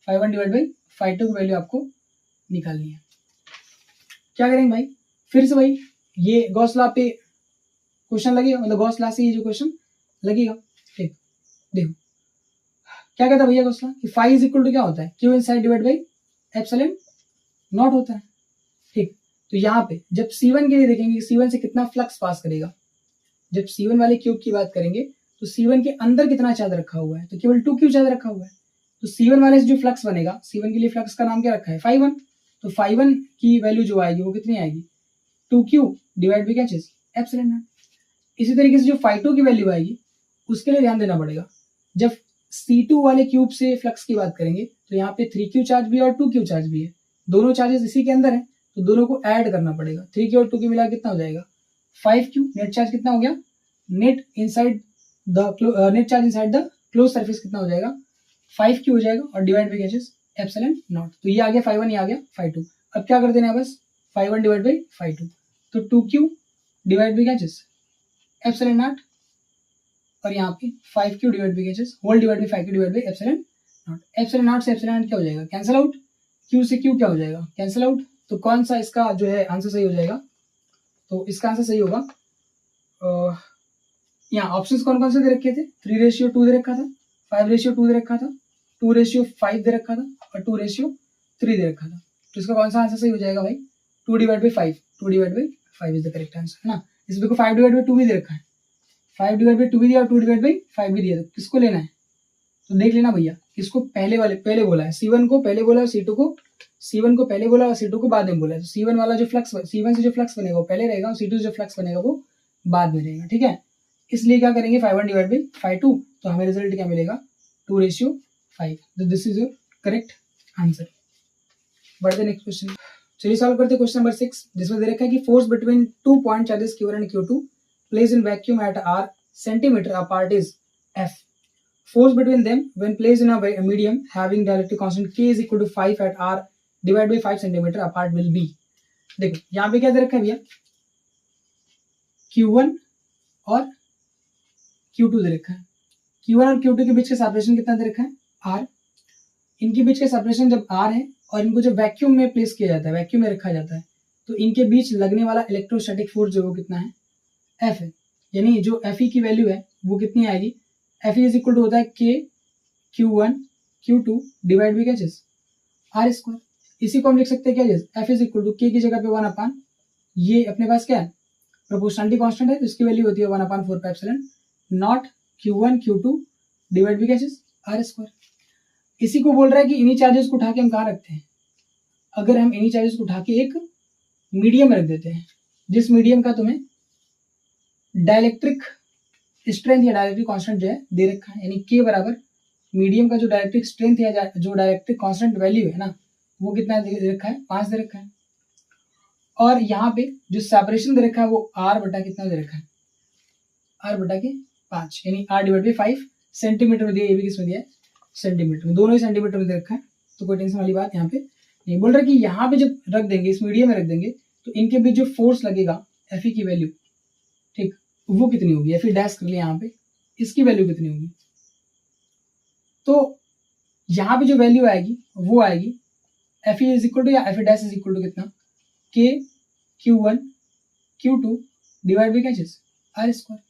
φ1 डिवाइड बाई φ2 की वैल्यू आपको निकालनी है। क्या करेंगे भाई, फिर से भाई ये गॉस लॉ पे क्वेश्चन लगेगा, मतलब गॉस लॉ से ये जो क्वेश्चन लगेगा। ठीक, देखो क्या कहता है भैया गॉस लॉ कि फाई इज इक्वल टू क्या होता है, Q inside divide by epsilon not होता है। ठीक, तो यहाँ पे जब C1 के लिए देखेंगे C1 से कितना फ्लक्स पास करेगा, जब C1 वाले क्यूब की बात करेंगे तो C1 के अंदर कितना चार्ज रखा हुआ है, तो केवल 2q चार्ज रखा हुआ है, तो C1 वाले से जो फ्लक्स बनेगा, C1 के लिए फ्लक्स का नाम क्या रखा है, φ1, तो φ1 की वैल्यू जो आएगी वो कितनी आएगी, 2q डिवाइड बाई क्या चीज, एप्सिलॉन नॉट। इसी तरीके से जो φ2 की वैल्यू आएगी उसके लिए ध्यान देना पड़ेगा, जब C2 वाले क्यूब से फ्लक्स की बात करेंगे तो यहाँ पे 3q चार्ज भी है और 2q चार्ज भी है, दोनों चार्जेस इसी के अंदर है, तो दोनों को ऐड करना पड़ेगा, 3q और 2q मिला कितना हो जाएगा 5q। नेट चार्ज कितना हो गया, net inside the net charge inside the close surface कितना हो जाएगा 5q हो जाएगा, और डिवाइड बाई कैचेस एप्सिलॉन नॉट, तो ये आ गया φ1, ये आ गया φ2। अब क्या कर देना है, बस φ1 डिवाइड बाई φ2, तो 2q डिवाइड बाई कैचेस एप्सिलॉन नॉट, और यहाँ पे 5q डिवाइड बाई कैचेस whole divide by 5q divide by epsilon nought. Epsilon nought से एप्सिलॉन नॉट क्या हो जाएगा, कैंसिल आउट, q से q क्या हो जाएगा, कैंसिल आउट। तो कौन सा इसका जो है आंसर सही हो जाएगा, तो इसका आंसर सही होगा, यहाँ ऑप्शंस कौन कौन से दे रखे थे, 3:2 दे रखा था, 5:2 दे रखा था, 2:5 दे रखा था, और 2:3 दे रखा था। तो इसका कौन सा आंसर सही हो जाएगा भाई, 2 divide by 5, 2 divide by 5 is the correct answer, है ना। इसमें को 5 डिवाइड बाई 2 भी दे रखा है, 5 डिवाइड बाई 2 भी दिया और 2 डिवाइड बाई 5 भी दिया, तो किसको लेना है, तो देख लेना भैया, इसको पहले बोला है, C1 को पहले बोला और C2 को, C1 को पहले बोला और C2 को बाद में बोला है, तो C1 वाला जो फ्लक्स, C1 से जो फ्लक्स बनेगा वो पहले रहेगा, और C2 से जो फ्लक्स बनेगा वो बाद में रहेगा। ठीक है, इसलिए क्या करेंगे 5 1 डिवाइड बाई 5 2, तो हमें रिजल्ट क्या मिलेगा 2:5। तो this is your correct answer. बढ़ते नेक्स्ट क्वेश्चन। चलिए सॉल्व करते क्वेश्चन नंबर 6, जिसमें दे रखा है कि force between 2 point charges Q1 and Q2 place in vacuum at r centimeter apart is F. Force between them when placed in a medium having dielectric constant K is equal to 5 at r divided by 5 centimeter apart will be. देखो यहाँ पे क्या दे रखा है भैया, Q1 और Q2 दे रखा है। Q1 और Q2 के बीच का सेपरेशन कितना दे रखा है R। इनके बीच का सेपरेशन जब R है और इनको जब वैक्यूम में प्लेस किया जाता है, वैक्यूम में रखा जाता है, तो इनके बीच लगने वाला इलेक्ट्रोस्टैटिक फोर्स जो वो कितना है F है। यानी जो Fe की वैल्यू है वो कितनी आएगी, Fe इज इक्वल टू होता है K Q1 Q2 divide by क्या चीज R स्क्वायर। इसी को हम लिख सकते हैं क्या चीज, F is equal to K की जगह पे 1 अपान, ये अपने पास क्या है प्रोपोर्शनलिटी कांस्टेंट है, तो इसकी वैल्यू होती है 1 upon 4 pi epsilon not Q1 Q2 divide by क्या चीज R स्क्वायर। इसी को बोल रहा है कि इन्हीं चार्जेस को उठा के हम कहाँ रखते हैं, अगर हम इन्हीं चार्जेस को उठा के एक मीडियम में रख देते हैं, जिस मीडियम का तुम्हें डाइलेक्ट्रिक स्ट्रेंथ या डाइलेक्ट्रिक कांस्टेंट जो है दे रखा है, यानी K बराबर मीडियम का जो डाइलेक्ट्रिक स्ट्रेंथ या जो डाइलेक्ट्रिक कांस्टेंट वैल्यू है ना, वो कितना दे रखा है 5 दे रखा है। और यहाँ पे जो सेपरेशन दे रखा है वो R बटा कितना दे रखा है, R बटा के 5, यानी R डिवाइड बाई 5 सेंटीमीटर में दिया, ये भी किसमें दिया है सेंटीमीटर में, दोनों ही सेंटीमीटर में दे रखा है, तो कोई टेंशन वाली बात यहाँ पे नहीं। बोल रहा है कि यहाँ पे जब रख देंगे, इस मीडियम में रख देंगे, तो इनके बीच जो फोर्स लगेगा Fe की वैल्यू, ठीक, वो कितनी होगी, Fe डैश कर लिया यहाँ पे, इसकी वैल्यू कितनी होगी, तो यहाँ पे जो वैल्यू आएगी वो आएगी Fe इज इक्वल टू या Fe dash is equal to कितना K Q1 Q2 divide by क्या चीज R स्क्वायर।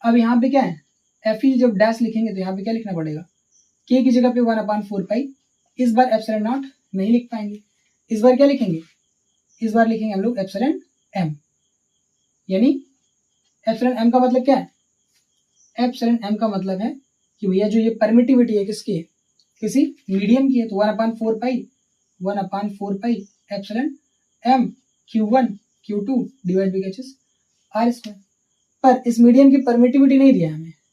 अब यहाँ पे क्या है, Fe जब डैश लिखेंगे तो यहाँ पे क्या लिखना पड़ेगा, K की जगह पे 1 अपान 4 पाई, इस बार एप्सिलॉन नॉट नहीं लिख पाएंगे, इस बार क्या लिखेंगे, इस बार लिखेंगे हम लोग एप्सिलॉन m, यानी एप्सिलॉन m का मतलब क्या है, एप्सिलॉन m का मतलब है कि भैया जो ये परमिटिविटी है किसकी है, किसी मीडियम की है, तो 1 upon 4 pi epsilon m Q1 Q2 divide by क्या चीज R स्क्वायर। पर इस मीडियम की परमिटिविटी नहीं दिया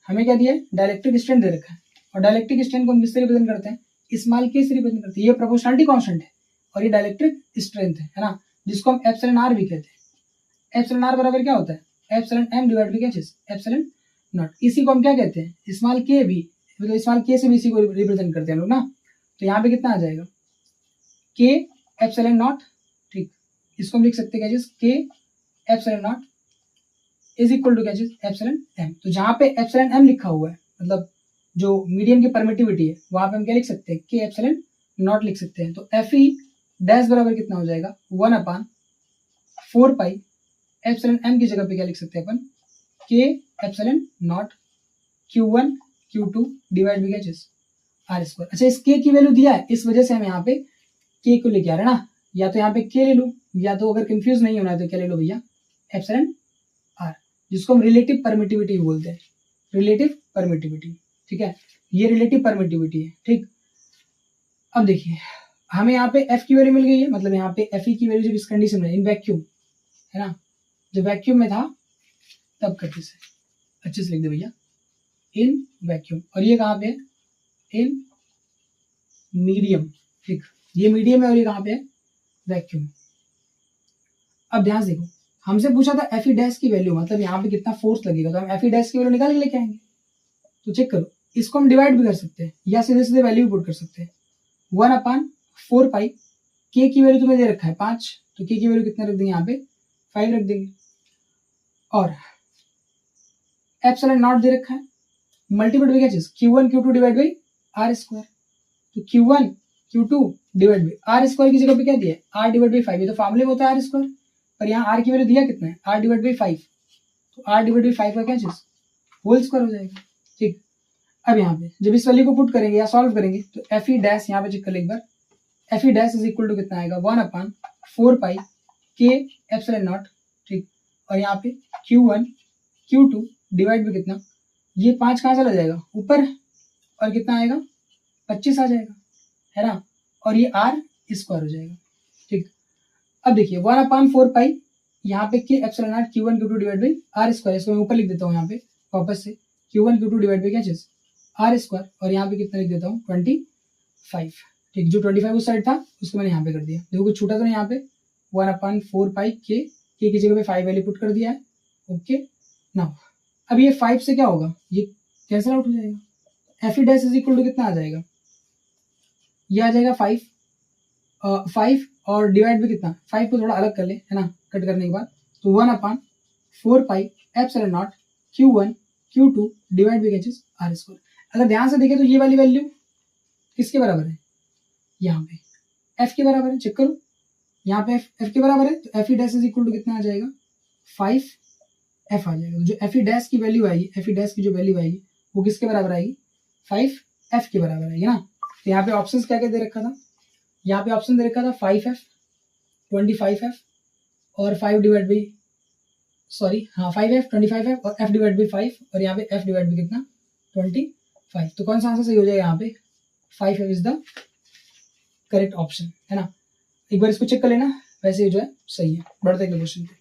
हमें क्या दिया है डाइलेक्ट्रिक स्ट्रेंथ दे रखा है, और डाइलेक्ट्रिक स्ट्रेंथ को हम किससे रिप्रेजेंट करते हैं, स्मॉल k से रिप्रेजेंट करते हैं, ये प्रोपोर्शनलिटी कांस्टेंट है और ये डाइलेक्ट्रिक स्ट्रेंथ है ना, जिसको हम एप्सिलॉन R भी कहते हैं। एप्सिलॉन R बराबर क्या होता है एप्सिलॉन m डिवाइड बाई क्या चीज एप्सिलॉन नॉट, इसी को हम क्या कहते हैं स्मॉल k भी, मतलब स्मॉल k से भी इसी को रिप्रेजेंट करते हैं हम लोग ना। तो यहाँ पे कितना आ जाएगा k एप्सिलॉन नॉट, ठीक, इसको हम लिख सकते हैं क्या चीज k epsilon nought is equal to क्या चीज एप्सिलॉन m। तो जहाँ पे एप्सिलॉन m लिखा हुआ है, मतलब जो मीडियम की परमिटिविटी है, वहां पे हम क्या लिख सकते हैं k एप्सिलॉन नॉट लिख सकते हैं। तो Fe डैश बराबर कितना हो जाएगा 1 अपान 4 पाई एप्सिलॉन m की जगह पे क्या लिख सकते हैं अपन k epsilon not Q1 Q2 divide by क्या चीज R स्क्वायर। अच्छा, इस k की वैल्यू दिया है, इस वजह से हम यहाँ पे k को लेके आ रहे हैं ना, या तो यहाँ पे k ले लो, या तो अगर कंफ्यूज नहीं होना है तो क्या ले लो भैया एप्सिलॉन R, जिसको हम रिलेटिव परमिटिविटी बोलते हैं, रिलेटिव परमिटिविटी, ठीक है, ये रिलेटिव परमिटिविटी है, ठीक। अब देखिए हमें यहाँ पे F की वैल्यू मिल गई है, मतलब यहाँ पे Fe की वैल्यू जब इस कंडीशन में इन वैक्यूम है ना, जब वैक्यूम में था तब करते से अच्छे से लिख दे भैया इन वैक्यूम, और ये कहाँ पे है इन मीडियम, ठीक, ये मीडियम है और ये कहाँ पे है वैक्यूम। अब ध्यान से देखो, हमसे पूछा था Fe डैश की वैल्यू, मतलब यहाँ पे कितना फोर्स लगेगा, तो हम Fe डैश की वैल्यू निकाल के लेके आएंगे। तो चेक करो, इसको हम डिवाइड भी कर सकते हैं या सीधे सीधे वैल्यू पुट कर सकते हैं, 1 अपान 4 पाई, k की वैल्यू तुम्हें दे रखा है 5, तो k की वैल्यू कितना रख देंगे यहाँ पे 5 रख देंगे, और एप्सिलॉन नॉट दे रखा है मल्टीप्लाइड बाई क्या चीज Q1 Q2 divide by R square. तो Q1 Q2 divide by R square की जगह पे क्या दिया है R डिवाइड बाई 5, ये तो फॉर्मूले में होता है R स्क्वायर, पर यहाँ R की वैल्यू दिया कितना है R डिवाइड बाई 5, तो R डिवाइड बाई 5 का क्या चीज होल स्क्वायर हो जाएगा, ठीक। अब यहाँ पे जब इस वैल्यू को पुट करेंगे या सॉल्व करेंगे तो Fe डैश यहाँ पे चेक कर ले एक बार, Fe dash is equal to कितना आएगा 1 upon 4 pi k epsilon not, ठीक, और यहाँ पे Q1 Q2 डिवाइड बाई कितना, ये 5 कहाँ चला जाएगा ऊपर, और कितना आएगा 25 आ जाएगा है ना, और ये R स्क्वायर हो जाएगा, ठीक। अब देखिए 1 अपान 4 पाई यहाँ पे k epsilon not Q1 Q2 divide by R square, इसको मैं ऊपर लिख देता हूँ यहाँ पे वापस से Q1 Q2 डिवाइड बाई क्या चीज आर स्क्वायर, और यहाँ पे कितना लिख देता हूँ 25। ठीक, जो 25 उस साइड था उसको मैंने यहाँ पे कर दिया। देखो कुछ छूटा तो नहीं यहाँ पे, 1/4 पाई के की जगह पे 5 वैल्यू पुट कर दिया है। ओके नाउ अब ये 5 से क्या होगा, ये कैंसिल आउट हो जाएगा। F E dash is equal to कितना आ जाएगा, ये आ जाएगा 5 और डिवाइड भी कितना 5 को थोड़ा अलग कर ले है ना, कट करने के बाद तो 1/4 पाई epsilon not Q1 Q2 divide by क्या चीज आर स्क्वायर। अगर ध्यान से देखें तो ये वाली वैल्यू किसके बराबर है, यहाँ पे एफ के बराबर है। चेक करो यहाँ पे एफ के बराबर है, तो F E dash is equal to कितना आ जाएगा 5 एफ आ जाएगा। जो एफ ई डैश की वैल्यू आएगी, एफ ई डैश की जो वैल्यू आएगी वो किसके बराबर आएगी 5 एफ के बराबर आएगी ना। तो यहाँ पे ऑप्शन क्या क्या दे रखा था, यहाँ पे ऑप्शन दे रखा था 5F 25F और 5 डिवाइड बाई 5F 25F और F डिवाइड बाई 5 और यहाँ पे F डिवाइड बाई कितना 25। तो कौन सा आंसर सही हो जाएगा यहाँ पे 5F is the correct option है ना। एक बार इसको चेक कर लेना, वैसे जो है सही है। बढ़ते हैं क्वेश्चन पे।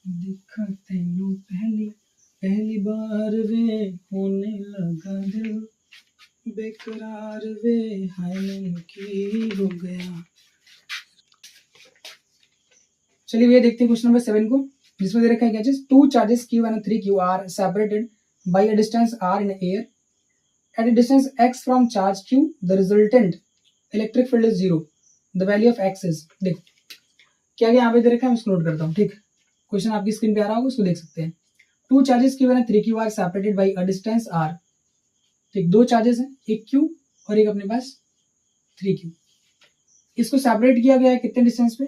देखा तेनू पहली बार वे होने लगा दिल बेकरार वे हाय मैनू की हो गया। चलिए भैया देखते हैं क्वेश्चन नंबर 7 को, जिसमें दे रखा है क्या चीज, 2 charges Q1 and 3Q are separated by a distance r in air at a distance x from charge Q the resultant electric field is 0, the value of x is। देखो क्या यहाँ पे दे रखा है, मैं इसको नोट करता हूँ। ठीक, क्वेश्चन आपकी स्क्रीन पे आ रहा होगा, उसको देख सकते हैं। 2 charges Q1 and 3Q are separated by a distance r। ठीक, 2 चार्जेस हैं, एक Q और एक अपने पास 3Q। इसको सेपरेट किया गया है कितने डिस्टेंस पे,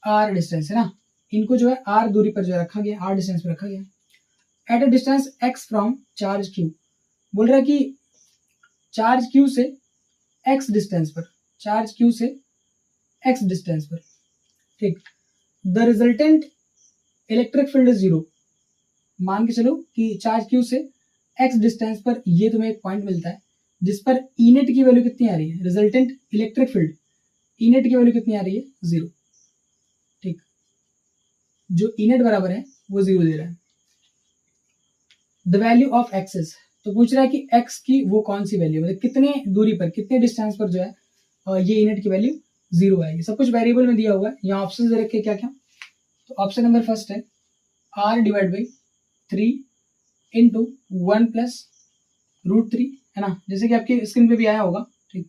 r डिस्टेंस है ना। इनको जो है r दूरी पर जो है रखा गया, r डिस्टेंस पे रखा गया। At a distance x from charge Q, बोल रहा है कि चार्ज Q से x डिस्टेंस पर, चार्ज Q से x डिस्टेंस पर। ठीक, the resultant electric field is 0। मान के चलो कि चार्ज Q से x डिस्टेंस पर ये तुम्हें एक पॉइंट मिलता है जिस पर ई नेट की वैल्यू कितनी आ रही है, resultant electric field E net की वैल्यू कितनी आ रही है 0। ठीक, जो ई नेट बराबर है वो 0 दे रहा है। द वैल्यू ऑफ एक्सेस, तो पूछ रहा है कि x की वो कौन सी वैल्यू, मतलब कितने दूरी पर, कितने डिस्टेंस पर जो है ये ई नेट की वैल्यू 0 आएगी। सब कुछ वेरिएबल में दिया हुआ है। यहाँ ऑप्शन दे रखे क्या क्या, तो ऑप्शन नंबर फर्स्ट है r divide by 3 into 1 plus √3 है ना, जैसे कि आपके स्क्रीन पे भी आया होगा। ठीक,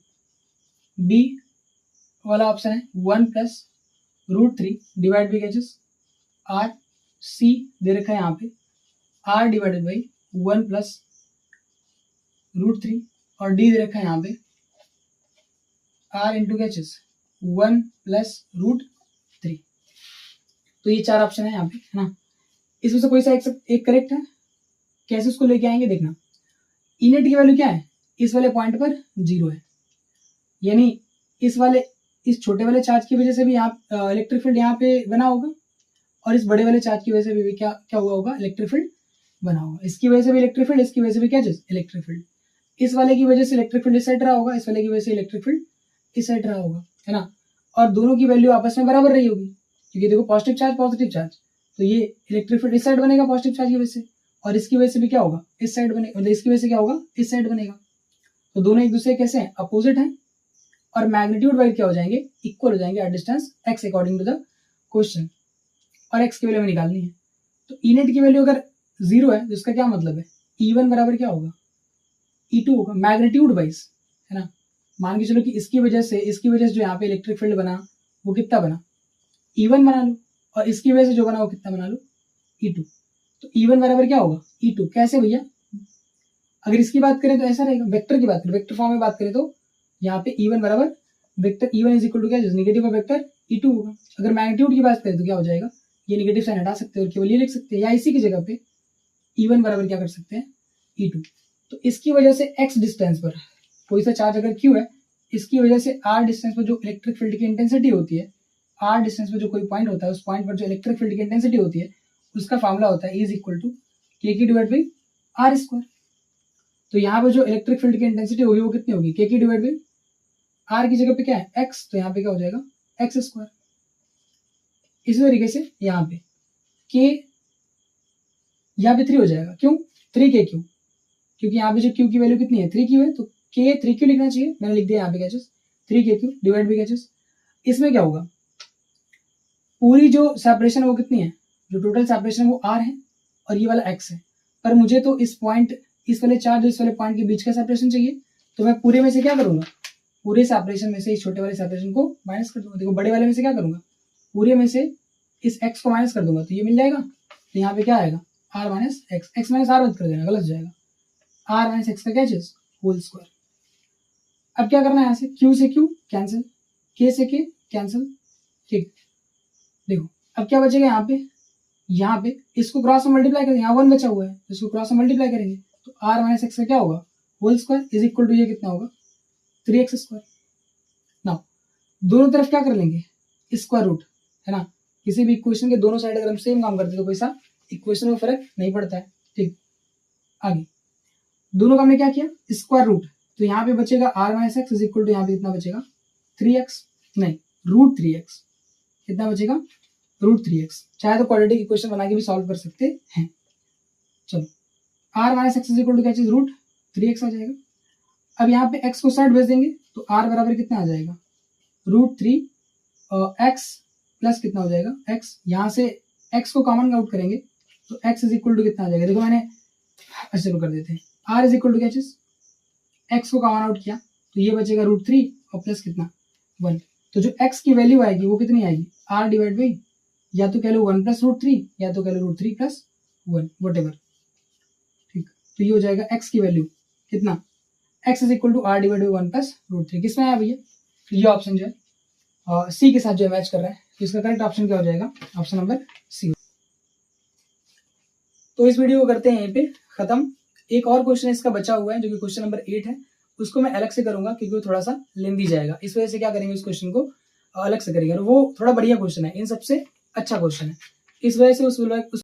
बी वाला ऑप्शन है 1 प्लस √3 डिवाइड बाई क्या आर। सी दे रखा है यहाँ पे r डिवाइडेड बाई 1 प्लस √3 और डी दे रखा है यहाँ पे r इंटू क्या 1 प्लस √3। तो ये 4 ऑप्शन है यहाँ पे है ना। इसमें से कोई सा एक करेक्ट है, कैसे उसको लेके आएंगे देखना। ई नेट की वैल्यू क्या है, इस वाले पॉइंट पर 0 है, यानी इस छोटे वाले चार्ज की वजह से भी यहाँ इलेक्ट्रिक फील्ड यहाँ पे बना होगा और इस बड़े वाले चार्ज की वजह से भी क्या हुआ होगा, इलेक्ट्रिक फील्ड बना होगा। इसकी वजह से भी इलेक्ट्रिक फील्ड, इसकी वजह से भी क्या चीज इलेक्ट्रिक फील्ड। इस वाले की वजह से इलेक्ट्रिक फील्ड इस साइड रहा होगा, इस वाले की वजह से इलेक्ट्रिक फील्ड इस साइड रहा होगा है ना। और दोनों की वैल्यू आपस में बराबर रही होगी, क्योंकि देखो पॉजिटिव चार्ज, तो ये इलेक्ट्रिक फील्ड इस साइड बनेगा पॉजिटिव चार्ज की वजह से, और इसकी वजह से भी क्या होगा इस साइड बनेगा, मतलब इसकी वजह से क्या होगा इस साइड बनेगा। तो दोनों एक दूसरे कैसे हैं, अपोजिट हैं, और मैग्नीट्यूड वाइज क्या हो जाएंगे, इक्वल हो जाएंगे at distance x according to the question, और x की वैल्यू हमें निकालनी है। तो ई नेट की वैल्यू अगर 0 है तो इसका क्या मतलब है, E1 बराबर क्या होगा E2 होगा मैग्नीट्यूड वाइज है ना। मान के चलो कि इसकी वजह से जो यहाँ पे इलेक्ट्रिक फील्ड बना वो कितना बना E1 बना लो, और इसकी वजह से जो बना वो कितना बना लो E2। तो E1 बराबर क्या होगा E2। कैसे भैया, अगर इसकी बात करें तो ऐसा रहेगा, वेक्टर की बात करें, वेक्टर फॉर्म में बात करें तो यहाँ पे E1 बराबर vector E1 is equal to क्या नेगेटिव वेक्टर E2 होगा। अगर मैग्नीट्यूड की बात करें तो क्या हो जाएगा, ये नेगेटिव साइन हटा सकते हैं और केवल ये लिख सकते हैं, या इसी की जगह पे E1 बराबर क्या कर सकते हैं E2। तो इसकी वजह से x डिस्टेंस पर कोई सा चार्ज अगर Q है, इसकी वजह से r डिस्टेंस पर जो इलेक्ट्रिक फील्ड की इंटेंसिटी होती है, r डिस्टेंस पर जो कोई पॉइंट होता है उस पॉइंट पर जो इलेक्ट्रिक फील्ड की इंटेंसिटी होती है उसका फॉर्मूला होता है E is equal to k की डिवाइड बाई r स्क्वायर। तो यहाँ पे जो इलेक्ट्रिक फील्ड की इंटेंसिटी होगी वो कितनी होगी, के की डिवाइड बाई आर की जगह पे क्या है एक्स, तो यहाँ पे क्या हो जाएगा एक्स स्क्वायर। इसी तरीके से यहाँ पे के यहाँ पे 3 हो जाएगा, क्यों 3 के क्यू, क्योंकि यहाँ पे जो क्यू की वैल्यू कितनी है 3 क्यू है, तो के 3 क्यू लिखना चाहिए, मैंने लिख दिया यहाँ पे कैचेस 3 के क्यू डिवाइड बाई कैचेस। इसमें क्या होगा, पूरी जो सेपरेशन है वो कितनी है, जो टोटल सेपरेशन है वो आर है और ये वाला एक्स है, पर मुझे तो इस पॉइंट इस वाले चार्ज इस वाले पॉइंट के बीच का सेपरेशन चाहिए, तो मैं पूरे में से क्या करूंगा, पूरे सेपरेशन में से इस छोटे वाले सेपरेशन को माइनस कर दूंगा। देखो बड़े वाले में से क्या करूंगा, पूरे में से इस x को माइनस कर दूंगा तो ये मिल जाएगा, तो यहाँ पे क्या आएगा r minus X, X minus R मत कर देना गलत हो जाएगा, r माइनस एक्स का क्या चीज होल स्क्वायर। अब क्या करना है, यहाँ से q से q कैंसिल, k से k कैंसिल, ठीक। देखो अब क्या बचेगा यहाँ पे इसको क्रॉस में मल्टीप्लाई करेंगे, यहाँ 1 बचा हुआ है, इसको क्रॉस में मल्टीप्लाई करेंगे तो r माइनस एक्स का क्या होगा whole square is equal to ये कितना होगा 3x स्क्वायर। नाउ दोनों तरफ क्या कर लेंगे स्क्वायर रूट, है ना, किसी भी इक्वेशन के दोनों साइड अगर हम सेम काम करते तो कोई सा इक्वेशन में फर्क नहीं पड़ता है, ठीक। आगे दोनों का हमने क्या किया स्क्वायर रूट, तो यहाँ पे बचेगा r minus X is equal to यहाँ पे कितना बचेगा 3x, नहीं रूट 3x, कितना बचेगा रूट 3x। चाहे तो क्वाड्रेटिक इक्वेशन बना के भी सॉल्व कर सकते हैं। चलो r minus X is equal to क्या चीज रूट 3x आ जाएगा। अब यहाँ पे x को साइड भेज देंगे तो r बराबर कितना आ जाएगा रूट 3 x प्लस कितना हो जाएगा x, यहाँ से x को कॉमन आउट करेंगे तो x इज इक्वल टू कितना आ जाएगा, देखो मैंने चलो कर देते हैं, r इज इक्वल टू क्या चीज x को कॉमन आउट किया तो ये बचेगा रूट 3 और प्लस कितना 1, तो जो x की वैल्यू आएगी वो कितनी आएगी r डिवाइड बाई या तो कह लो 1 प्लस रूट 3 या तो कह लो रूट 3 प्लस 1 वट एवर, ठीक। तो ये हो जाएगा x की वैल्यू कितना x is equal to r divide by 1 plus root 3, किसमें आया भैया, तो ये ऑप्शन जो है सी के साथ जो मैच कर रहा है, तो इसका करेक्ट ऑप्शन क्या हो जाएगा ऑप्शन नंबर सी। तो इस वीडियो को करते हैं यहीं पे खत्म। एक और क्वेश्चन इसका बचा हुआ है जो कि क्वेश्चन नंबर 8 है, उसको मैं अलग से करूंगा क्योंकि वो थोड़ा सा लेंदी जाएगा, इस वजह से क्या करेंगे उस क्वेश्चन को अलग से करेंगे, और वो थोड़ा बढ़िया क्वेश्चन है, इन सबसे अच्छा क्वेश्चन है, इस वजह से उस